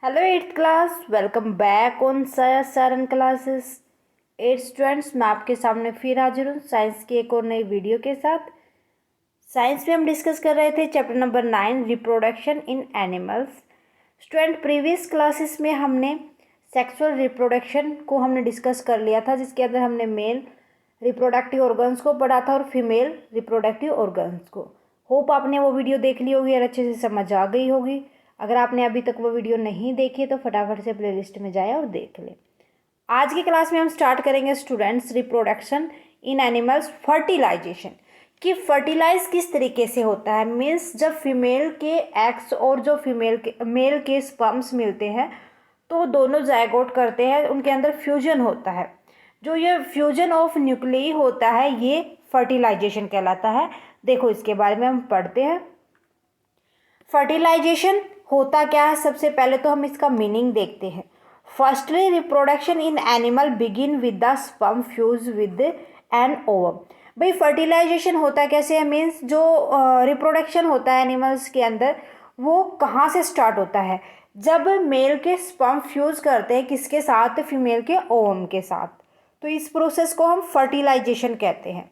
Hello eighth class, welcome back on Saran classes. Eighth students, मैं आपके सामने फिर हाजिर हूँ साइंस की एक और नई वीडियो के साथ। साइंस में हम डिस्कस कर रहे थे chapter number 9, reproduction in animals. Student, previous classes में हमने सेक्सुअल रिप्रोडक्शन को हमने डिस्कस कर लिया था, जिसके अंदर हमने मेल रिप्रोडक्टिव ऑर्गन्स को पढ़ा था और फीमेल रिप्रोडक्टिव ऑर्गन्स को। होप आपने वो वीडियो देख ली होगी और अच्छे से समझ आ गई होगी। अगर आपने अभी तक वो वीडियो नहीं देखी तो फटाफट से प्लेलिस्ट में जाएं और देख लें। आज की क्लास में हम स्टार्ट करेंगे students reproduction in animals, fertilization. कि फर्टिलाइज किस तरीके से होता है, मीन्स जब फीमेल के एग्स और जो मेल के स्पर्म्स मिलते हैं तो दोनों जायगोट करते हैं, उनके अंदर फ्यूजन होता है। जो ये फ्यूजन ऑफ न्यूक्लियाई होता है ये फर्टिलाइजेशन कहलाता है। देखो इसके बारे में हम पढ़ते हैं। फर्टिलाइजेशन होता क्या है, सबसे पहले तो हम इसका मीनिंग देखते हैं। Firstly, reproduction in animal begin with the sperm fuse with an ovum. भाई फर्टिलाइजेशन होता कैसे है, मीन्स जो रिप्रोडक्शन होता है एनिमल्स के अंदर वो कहाँ से स्टार्ट होता है, जब मेल के स्पर्म फ्यूज करते हैं किसके साथ, फीमेल के ओवम के साथ। तो इस प्रोसेस को हम फर्टिलाइजेशन कहते हैं।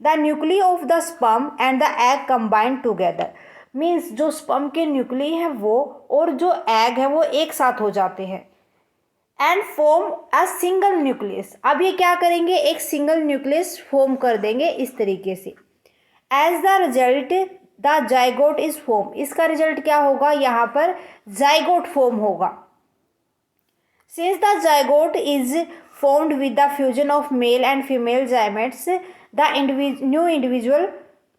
The nuclei of the sperm and the egg combine together, means जो स्पर्म के न्यूक्ली है वो और जो एग है वो एक साथ हो जाते हैं and form a single nucleus. अब ये क्या करेंगे, एक सिंगल न्यूक्लियस फॉर्म कर देंगे इस तरीके से। As the result the zygote is form. इसका रिजल्ट क्या होगा, यहाँ पर जाइगोट फॉर्म होगा। Since the zygote is formed with the fusion of male and female gametes, the new individual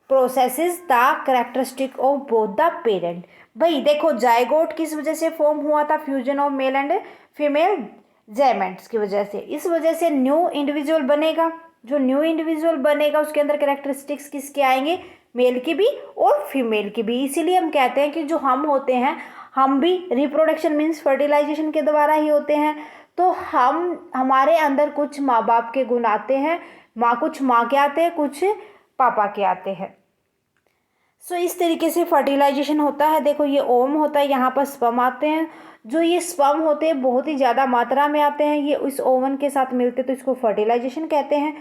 possesses the characteristic of both the parent। भाई देखो zygote किस वजह से फॉर्म हुआ था, fusion of male and female gametes की वजह से। इस वजह से न्यू इंडिविजुअल बनेगा। जो न्यू इंडिविजुअल बनेगा उसके अंदर कैरेक्टरिस्टिक्स किसके आएंगे, मेल की भी और फीमेल की भी। इसीलिए हम कहते हैं कि जो हम होते हैं हम भी रिप्रोडक्शन मीन्स फर्टिलाइजेशन के द्वारा ही होते हैं। तो हमारे अंदर कुछ माँ बाप के गुण आते हैं, कुछ माँ के आते हैं, कुछ पापा के आते हैं। सो इस तरीके से फर्टिलाइजेशन होता है। देखो ये ओम होता है, यहाँ पर स्पर्म आते हैं। जो ये स्पर्म होते हैं बहुत ही ज़्यादा मात्रा में आते हैं, ये इस ओवन के साथ मिलते तो इसको फर्टिलाइजेशन कहते हैं।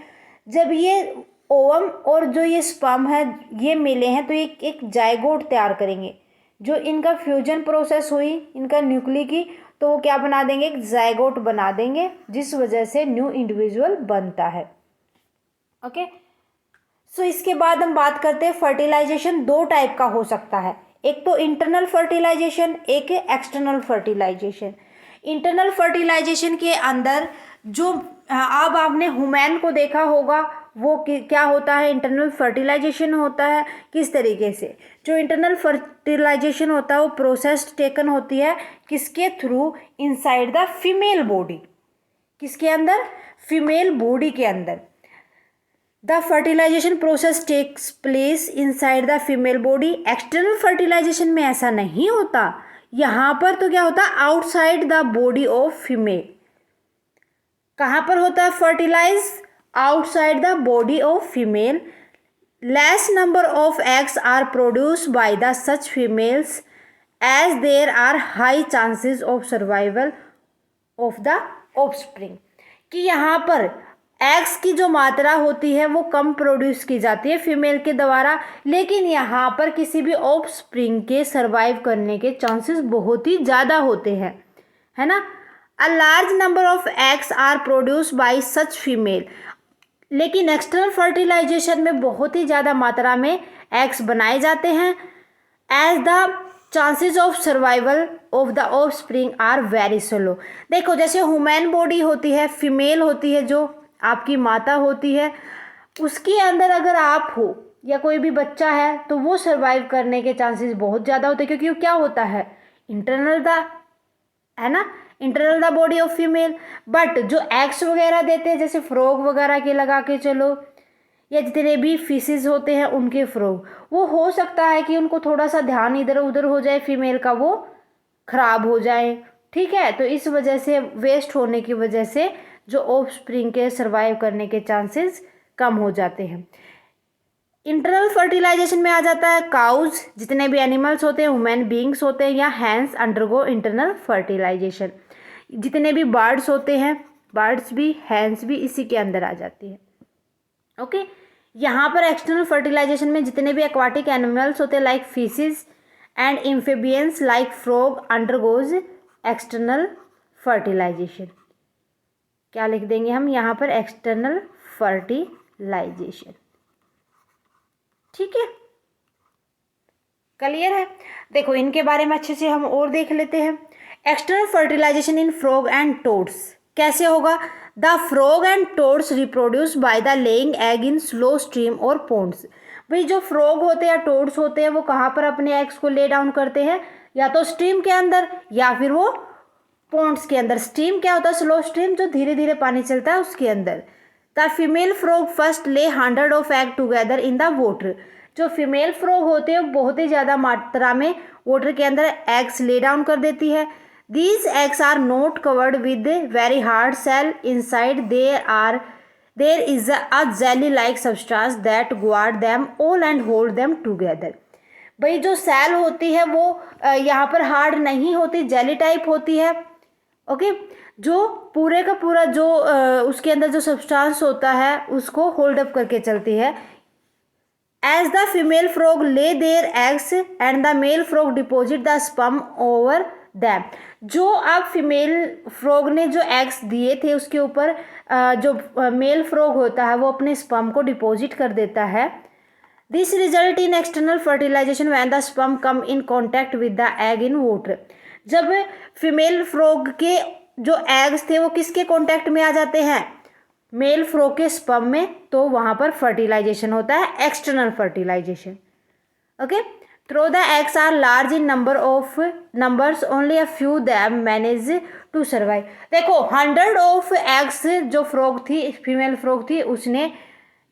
जब ये ओवम और जो ये स्पर्म है ये मिले हैं तो एक जाइगोट तैयार करेंगे। जो इनका फ्यूजन प्रोसेस हुई इनका न्यूक्ली की, तो वो क्या बना देंगे, एक जाइगोट बना देंगे, जिस वजह से न्यू इंडिविजुअल बनता है। ओके, सो इसके बाद हम बात करते हैं फर्टिलाइजेशन दो टाइप का हो सकता है। एक तो इंटरनल फर्टिलाइजेशन, एक है एक्सटर्नल फर्टिलाइजेशन। इंटरनल फर्टिलाइजेशन के अंदर जो अब आपने ह्यूमन को देखा होगा वो क्या होता है, इंटरनल फर्टिलाइजेशन होता है। किस तरीके से जो इंटरनल फर्टिलाइजेशन होता है वो प्रोसेस टेकन होती है किसके through, inside the female body. किसके अंदर, फीमेल बॉडी के अंदर। The fertilization process takes place inside the female body. External fertilization में ऐसा नहीं होता, यहाँ पर तो क्या होता है, outside the body of female. कहाँ पर होता है fertilize, outside the body of female. Less number of eggs are produced by the such females as there are high chances of survival of the offspring. कि यहाँ पर eggs की जो मात्रा होती है वो कम प्रोड्यूस की जाती है फीमेल के द्वारा, लेकिन यहाँ पर किसी भी ऑफस्प्रिंग के सर्वाइव करने के चांसेस बहुत ही ज़्यादा होते हैं, है ना। A large number of eggs are produce by such female. लेकिन एक्सटर्नल फर्टिलाइजेशन में बहुत ही ज़्यादा मात्रा में एग्स बनाए जाते हैं। As the chances of survival of the offspring are very slow. देखो जैसे ह्यूमन बॉडी होती है, फीमेल होती है, जो आपकी माता होती है, उसके अंदर अगर आप हो या कोई भी बच्चा है तो वो सर्वाइव करने के चांसेस बहुत ज़्यादा होते हैं, क्योंकि वो क्या होता है, इंटरनल द, है ना, internal the body of female. But जो एग्स वगैरह देते हैं जैसे फ्रॉग वगैरह के लगा के चलो, या जितने भी फिशेस होते हैं उनके फ्रॉग, वो हो सकता है कि उनको थोड़ा सा ध्यान इधर उधर हो जाए फीमेल का, वो खराब हो जाए, ठीक है। तो इस वजह से वेस्ट होने की वजह से जो ऑफस्प्रिंग के सर्वाइव करने के चांसेस कम हो जाते हैं। इंटरनल फर्टिलाइजेशन में आ जाता है काउज, जितने भी एनिमल्स होते हैं, ह्यूमन बींग्स होते हैं, या हैंस अंडरगो इंटरनल फर्टिलाइजेशन। जितने भी बर्ड्स होते हैं, बर्ड्स भी हैंस भी इसी के अंदर आ जाती है। ओके, यहाँ पर एक्सटर्नल फर्टिलाइजेशन में जितने भी एक्वाटिक एनिमल्स होते हैं like fishes and amphibians like frog undergoes external fertilization. क्या लिख देंगे हम यहाँ पर? External fertilization. ठीक है, क्लियर है? देखो इनके बारे में अच्छे से हम और देख लेते हैं। External fertilization in frog and toads कैसे होगा? The frog and toads reproduce by the laying egg in slow stream और पोन्ड्स। भाई जो फ्रॉग होते हैं या टोड्स होते हैं वो कहाँ पर अपने एग्स को ले डाउन करते हैं? या तो स्ट्रीम के अंदर या फिर वो पोन्ड्स के अंदर। स्ट्रीम क्या होता है? स्लो स्ट्रीम, जो धीरे धीरे पानी चलता है उसके अंदर। द फीमेल फ्रॉग फर्स्ट ले 100 of egg together in the water. जो फीमेल फ्रॉग होते हैं बहुत ही ज़्यादा मात्रा में वाटर के अंदर एग्स ले डाउन कर देती है। These eggs are not covered with very hard cell inside there is a jelly like substance that guard them all and hold them together. भाई जो सेल होती है वो यहाँ पर हार्ड नहीं होती, जेली टाइप होती है। ओके, जो पूरे का पूरा जो उसके अंदर जो सब्सटेंस होता है उसको होल्ड अप करके चलती है। As the female frog lay their eggs and the male frog deposit the sperm over them. जो अब फीमेल फ्रॉग ने जो एग्स दिए थे उसके ऊपर जो मेल फ्रॉग होता है वो अपने स्पर्म को डिपोजिट कर देता है। This result in external fertilization when the sperm come in contact with the egg in water. जब फीमेल फ्रॉग के जो एग्स थे वो किसके कॉन्टैक्ट में आ जाते हैं? मेल फ्रॉग के स्पर्म में, तो वहाँ पर फर्टिलाइजेशन होता है, external fertilization. Okay, though the eggs are large in numbers only a few them manage to survive. देखो 100 ऑफ एग्स जो फ्रॉग थी, फीमेल फ्रॉग थी, उसने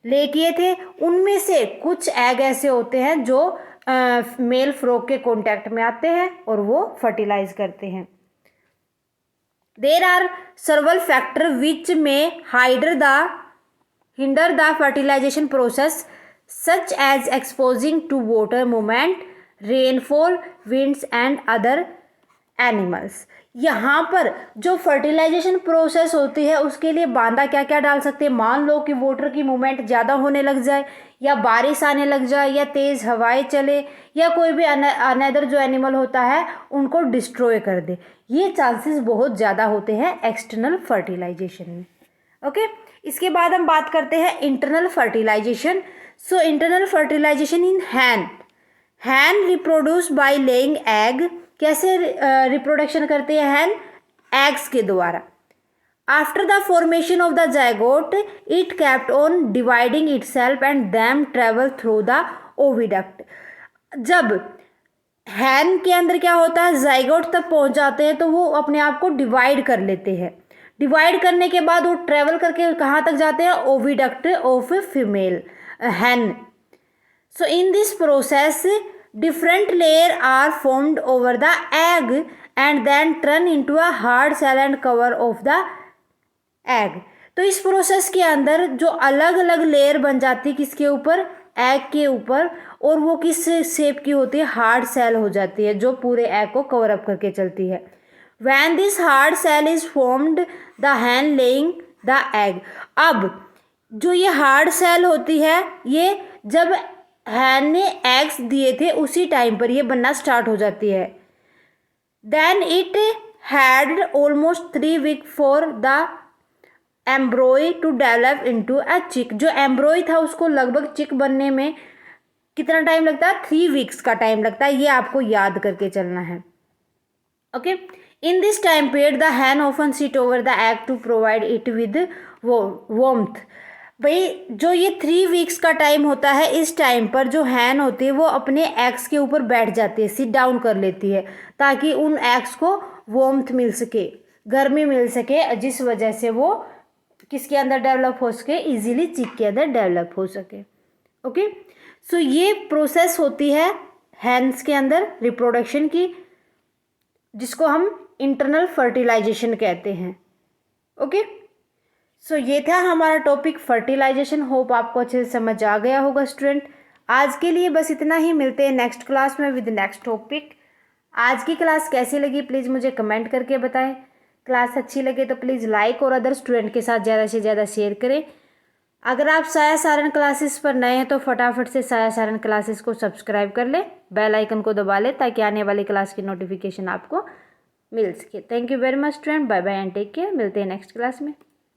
ले किए थे, उनमें से कुछ एग ऐसे होते हैं जो मेल फ्रॉग के कॉन्टैक्ट में आते हैं और वो फर्टिलाइज करते हैं। There are several factors which may hinder the fertilization process, such as exposing to water movement, rainfall, winds and other animals. यहाँ पर जो फर्टिलाइजेशन प्रोसेस होती है उसके लिए बांधा क्या क्या डाल सकते हैं? मान लो कि वाटर की मूवमेंट ज़्यादा होने लग जाए, या बारिश आने लग जाए, या तेज़ हवाएं चले, या कोई भी अनदर जो एनिमल होता है उनको डिस्ट्रॉय कर दे। ये चांसेस बहुत ज़्यादा होते हैं एक्सटर्नल फर्टिलाइजेशन में। ओके, इसके बाद हम बात करते हैं internal fertilization. So internal fertilization in hen reproduce by laying egg. कैसे रिप्रोडक्शन करते हैं हैन? एग्स के द्वारा। After the formation of the zygote it kept on dividing itself and them travel through the oviduct. जब hen के अंदर क्या होता है, जाइगोट तक पहुंच जाते हैं तो वो अपने आप को डिवाइड कर लेते हैं। डिवाइड करने के बाद वो ट्रेवल करके कहाँ तक जाते हैं? Oviduct of female hen. So in this process different layer are formed over the egg and then turn into a hard shell and cover of the egg। तो इस प्रोसेस के अंदर जो अलग अलग लेयर बन जाती है किसके ऊपर? एग के ऊपर, और वो किस शेप की होती है? हार्ड सेल हो जाती है जो पूरे एग को कवर अप करके चलती है। When this hard cell is formed the hen laying the egg। अब जो ये हार्ड सेल होती है ये जब हैन ने एग्स दिए थे उसी टाइम पर ये बनना स्टार्ट हो जाती है। Then it had almost 3 week for the embryo to develop into a chick. जो एम्ब्रॉय था उसको लगभग चिक बनने में कितना टाइम लगता है? 3 वीक्स का टाइम लगता है। ये आपको याद करके चलना है। Okay, in this time period the hen often sit over the egg to provide it with warmth. भाई जो ये 3 वीक्स का टाइम होता है, इस टाइम पर जो हैन होती है वो अपने एग्स के ऊपर बैठ जाती है, सिट डाउन कर लेती है, ताकि उन एग्स को वार्मथ मिल सके, गर्मी मिल सके, जिस वजह से वो किसके अंदर डेवलप हो सके? इजीली चिक के अंदर डेवलप हो सके। ओके, सो ये प्रोसेस होती है हैंस के अंदर रिप्रोडक्शन की, जिसको हम इंटरनल फर्टिलाइजेशन कहते हैं। ओके, सो ये था हमारा टॉपिक फर्टिलाइजेशन। होप आपको अच्छे से समझ आ गया होगा स्टूडेंट। आज के लिए बस इतना ही, मिलते हैं नेक्स्ट क्लास में विद नेक्स्ट टॉपिक। आज की क्लास कैसी लगी प्लीज़ मुझे कमेंट करके बताएं। क्लास अच्छी लगे तो प्लीज़ लाइक और अदर स्टूडेंट के साथ ज़्यादा से ज़्यादा शेयर करें। अगर आप साया सारन क्लासेस पर नए हैं तो फटाफट से साया सारन क्लासेस को सब्सक्राइब कर लें, बेल आइकन को दबा लें ताकि आने वाली क्लास की नोटिफिकेशन आपको मिल सके। Thank you very much student, bye bye and take care. मिलते हैं नेक्स्ट क्लास में।